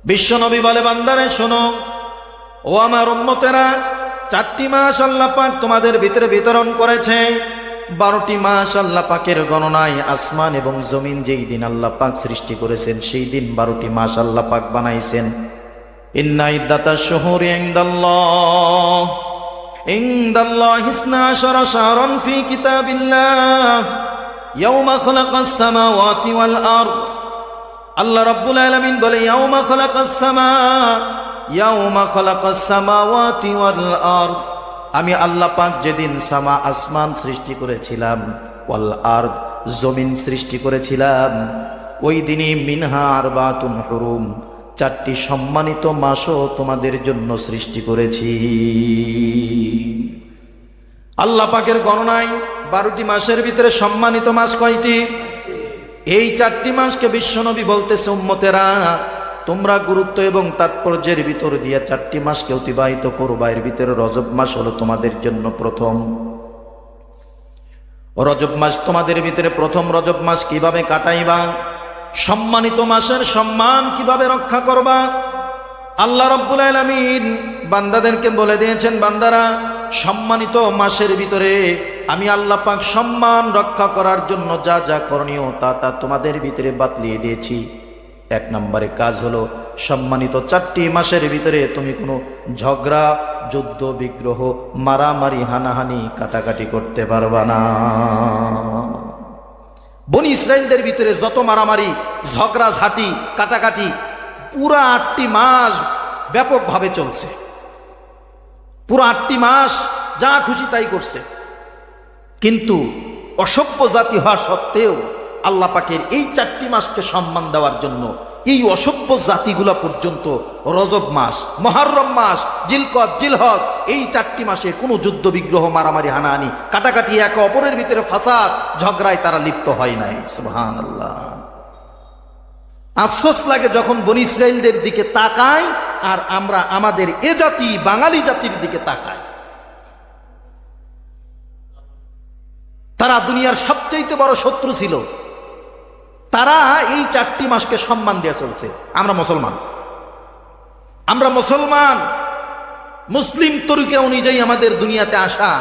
বিশ্বনবী বলে, বান্দারে শোনো, ও আমার উম্মতেরা, 4টি মাস আল্লাহ পাক তোমাদের ভিতরে বিতরণ করেছে। 12টি মাস আল্লাহ পাকের গণনায় আসমান এবং জমিন যেই দিন আল্লাহ পাক সৃষ্টি করেছেন সেই দিন 12টি মাস আল্লাহ পাক বানাইছেন। ইন্না ইদ্দাতাশ শুহুরি ইনদাল্লাহি 12 শাহরান ফি কিতাবিল্লাহ ইয়াওমা খালাকাস সামাওয়াতি ওয়াল আরদ। আল্লাহ রাব্বুল আলামিন বলে, ইয়াওমা খালাকাস সামাওয়াতি ওয়াল আরদ, আমি আল্লাহ পাক যেদিন আসমান সৃষ্টি করেছিলাম, ওয়াল আরদ জমিন সৃষ্টি করেছিলাম, ওই দিনই মিনহা আরবাতুন হুরুম, 4টি সম্মানিত মাসও তোমাদের জন্য সৃষ্টি করেছি। আল্লাহ পাকের গণনায় 12টি মাসের ভিতরে সম্মানিত মাস কয়টি? এই 4টি মাসকে বিশ্বনবী বলতেছে, উম্মতেরা তোমরা গুরুত্ব এবং তাৎপর্যের ভিতর দিয়ে 4টি মাসকে অতিবাহিত করবা। এর ভিতরে রজব মাস হলো তোমাদের জন্য প্রথম। রজব মাস তোমাদের ভিতরে প্রথম। রজব মাস কিভাবে কাটাইবা, সম্মানিত মাসের সম্মান কিভাবে রক্ষা করবা, আল্লাহ রাব্বুল আলামিন বান্দাদেরকে বলে দিয়েছেন, বান্দারা সম্মানিত মাসের ভিতরে আমি আল্লাহ পাক সম্মান রক্ষা করার জন্য যা যা করণীয় তা তোমাদের ভিতরে বাতলিয়ে দিয়েছি। 1 নম্বরে কাজ হলো, সম্মানিত 4টি মাসের ভিতরে তুমি কোনো ঝগড়া, যুদ্ধ, বিগ্রহ, মারামারি, হানাহানি, কাটাকাটি করতে পারবা না। বনি ইসরাইলদের ভিতরে যত মারামারি, ঝগড়া ঝাঁটি, কাটাকাটি পুরা 8টি মাস ব্যাপকভাবে চলছে। পুরো 8টি মাস যা খুশি তাই করছে। কিন্তু অসভ্য জাতি হওয়া সত্ত্বেও আল্লাহ পাকের এই 4টি মাসকে সম্মান দেওয়ার জন্য এই অসভ্য জাতিগুলা পর্যন্ত রজব মাস, মুহররম মাস, জিলকদ, জিলহজ এই 4টি মাসে কোনো যুদ্ধ, বিগ্রহ, মারামারি, হানাহানি, কাটাকাটি, একে অপরের ভিতরে ফাসাদ, ঝগড়ায় তারা লিপ্ত হয় নাই। সুবহানাল্লাহ। আফসোস লাগে যখন বনি ইসরাইলদের দিকে তাকাই আর আমরা আমাদের এ জাতি, বাঙালি জাতির দিকে তাকাই। তারা দুনিয়ার সবচেয়ে বড় শত্রু ছিল। তারা এই 4টি মাসকে সম্মান দিয়ে চলছে। আমরা মুসলমান, মুসলিম তরিকা অনুযায়ী আমাদের দুনিয়াতে আসা,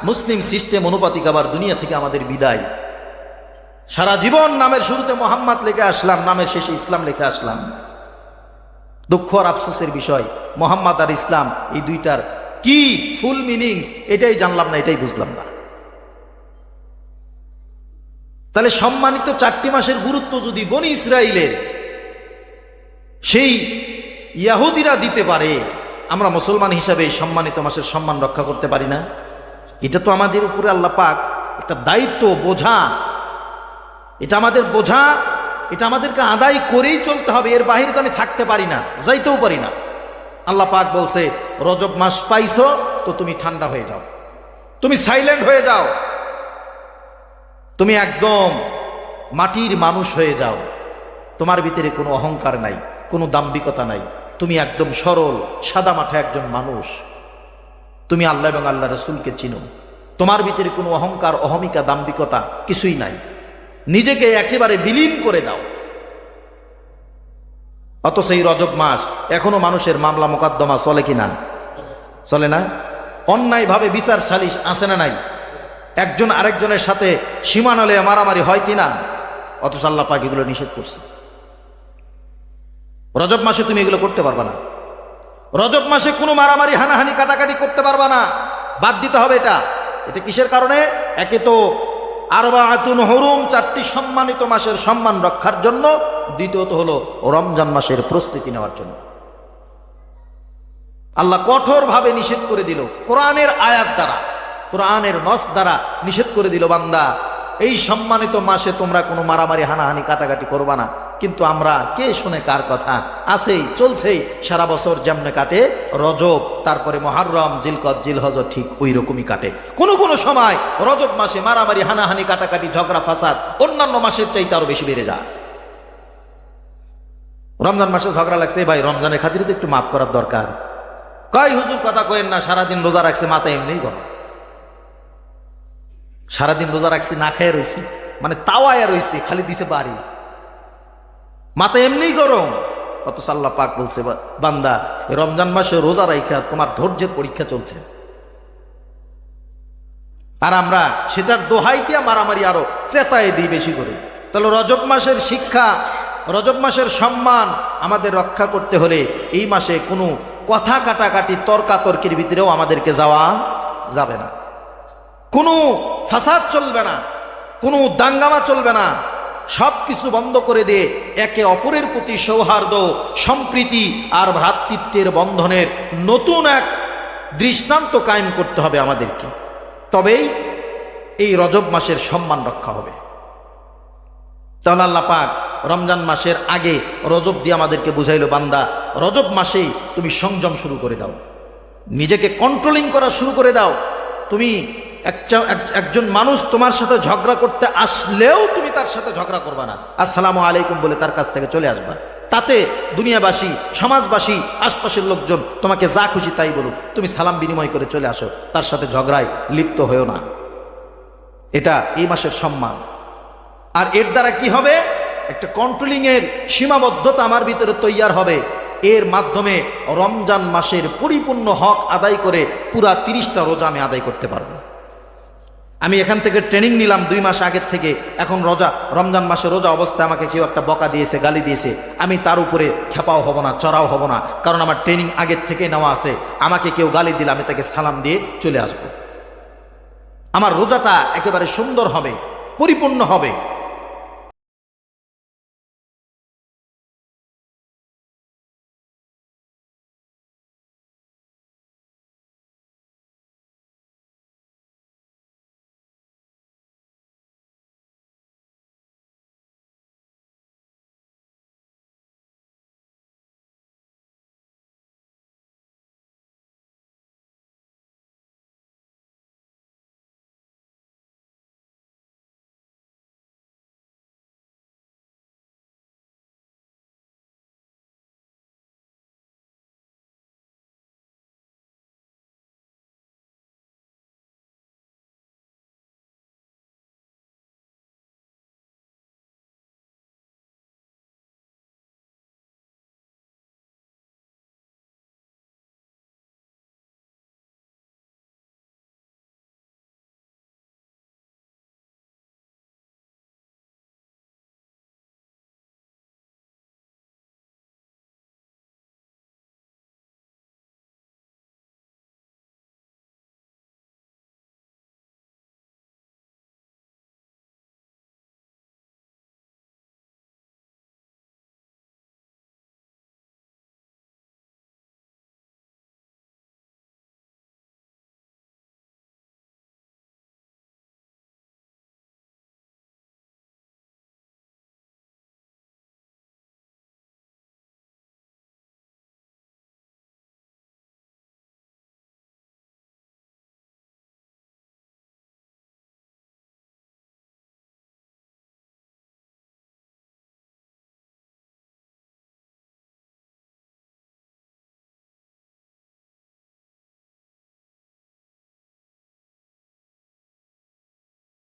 মুসলিম সিস্টেম অনুপাতিক আবার দুনিয়া থেকে আমাদের বিদায়। সারা জীবন নামের শুরুতে মোহাম্মদ লিখে আসলাম, নামের শেষে ইসলাম লিখে আসলাম। দুঃখ আর আফসোসের বিষয়, মোহাম্মদ আর ইসলাম এই দুইটার কি ফুল মিনিংস এটাই জানলাম না, এটাই বুঝলাম না। তাহলে সম্মানিত 4টি মাসের গুরুত্ব যদি বনি ইসরাইলের সেই ইহুদিরা দিতে পারে, আমরা মুসলমান হিসাবে এই সম্মানিত মাসের সম্মান রক্ষা করতে পারি না? এটা তো আমাদের উপরে আল্লাহ পাক একটা দায়িত্ব, বোঝা। এটা আমাদের বোঝা, এটা আমাদেরকে আদায় করেই চলতে হবে। এর বাহিরে তো আমি থাকতে পারি না, যাইতেও পারি না। আল্লাহ পাক বলছে, রজব মাস পাইছো তো তুমি ঠান্ডা হয়ে যাও, তুমি সাইলেন্ট হয়ে যাও, তুমি একদম মাটির মানুষ হয়ে যাও। তোমার ভিতরে কোনো অহংকার নাই, কোনো দাম্ভিকতা নাই, তুমি একদম সরল সাদা মাঠা একজন মানুষ। তুমি আল্লাহ এবং আল্লাহ রাসূলকে চিনো, তোমার ভিতরে কোনো অহংকার, অহমিকা, দাম্ভিকতা কিছুই নাই। নিজেকে একেবারে বিলীন করে দাও। অথচ এই রজব মাস এখনো মানুষের মামলা মোকদ্দমা চলে কিনা? চলে না? অন্যায়ভাবে বিচার সালিশ আছে না নাই? একজন আরেকজনের সাথে সীমানালে মারামারি হয় কিনা? অথচ আল্লাহ পাক এগুলো নিষেধ করছে। রজব মাসে তুমি এগুলো করতে পারবা না। রজব মাসে কোনো মারামারি, হানাহানি, কাটাকাটি করতে পারবা না। বাদ দিতে হবে এটা। এটা কিসের কারণে? একে তো আরবাআতুন হুরুম, 4টি সম্মানিত মাসের সম্মান রক্ষার জন্য। দ্বিতীয়ত হলো রমজান মাসের প্রস্তুতি নেওয়ার জন্য। আল্লাহ কঠোরভাবে নিষেধ করে দিল, কোরআনের আয়াত দ্বারা, কোরআনের নস দ্বারা নিষেধ করে দিল, বান্দা এই সম্মানিত মাসে তোমরা কোনো মারামারি, হানাহানি, কাটাকাটি করবা না। কিন্তু আমরা কে শুনে কার কথা? আছেই, চলছেই। সারা বছর যেমনে কাটে রজব, তারপরে মুহররম, জিলকদ, জিলহজ ঠিক ওই রকমই কাটে। কোনো সময় রজব মাসে মারামারি, হানাহানি, কাটাকাটি, ঝগড়া ফাসাদ অন্যান্য মাসের চাইতে আরো বেশি বেড়ে যায়। রমজান মাসে ঝগড়া লাগছে, ভাই রমজানের খাতিরে তো একটু মাফ করার দরকার। কয় হুজুর কথা কয়েন না, সারাদিন রোজা রাখছে, মাথা এমনিই গরম। সারাদিন রোজা রাখছি, না খেয়ে রয়েছি, মানে তাওয়ায় রয়েছি, খালি দিছে বাড়ি, মাথা এমনিই গরম। অথচ আল্লাহ পাক বলছে, বান্দা রমজান মাসে রোজা রাইখা তোমার ধৈর্যের পরীক্ষা চলছে, আর আমরা সেটার দোহাই দিয়া মারামারি আরো চেতায় দিই বেশি করে। তাহলে রজব মাসের শিক্ষা, রজব মাসের সম্মান আমাদের রক্ষা করতে হলে এই মাসে কোনো কথা কাটাকাটি তর্কাতর্কির ভিতরেও আমাদেরকে যাওয়া যাবে না, কোনো ফাসাদ চলবে না, কোনো দাঙ্গামা চলবে না। সব কিছু বন্ধ করে দিয়ে একে অপরের প্রতি সৌহার্দ্য, সম্প্রীতি আর ভ্রাতৃত্বের বন্ধনের নতুন এক দৃষ্টান্ত কায়েম করতে হবে আমাদেরকে। তবেই এই রজব মাসের সম্মান রক্ষা হবে। তাহলে আল্লাহ পাক রমজান মাসের আগে রজব দিয়ে আমাদেরকে বুঝাইলো, বান্দা রজব মাসেই তুমি সংযম শুরু করে দাও, নিজেকে কন্ট্রোলিং করা শুরু করে দাও। তুমি একজন মানুষ তোমার সাথে ঝগড়া করতে আসলেও তুমি তার সাথে ঝগড়া করবা না, আসসালামু আলাইকুম বলে তার কাছ থেকে চলে আসবা। তাতে দুনিয়াবাসী, সমাজবাসী, আশপাশের লোকজন তোমাকে যা খুশি তাই বলুক, তুমি সালাম বিনিময় করে চলে আসো, তার সাথে ঝগড়ায় লিপ্ত হয়েও না। এটা এই মাসের সম্মান। আর এর দ্বারা কি হবে? একটা কন্ট্রোলিং এর সীমাবদ্ধতা আমার ভিতরে তৈয়ার হবে। এর মাধ্যমে রমজান মাসের পরিপূর্ণ হক আদায় করে পুরা 30টা রোজা আমি আদায় করতে পারবো। আমি এখান থেকে ট্রেনিং নিলাম 2 মাস আগের থেকে, এখন রমজান মাসে রোজা অবস্থায় আমাকে কেউ একটা বকা দিয়েছে, গালি দিয়েছে, আমি তার উপরে খেপাও হব না, চড়াও হব না, কারণ আমার ট্রেনিং আগের থেকে নেওয়া আছে। আমাকে কেউ গালি দিলে আমি তাকে সালাম দিয়ে চলে আসব। আমার রোজাটা একেবারে সুন্দর হবে, পরিপূর্ণ হবে।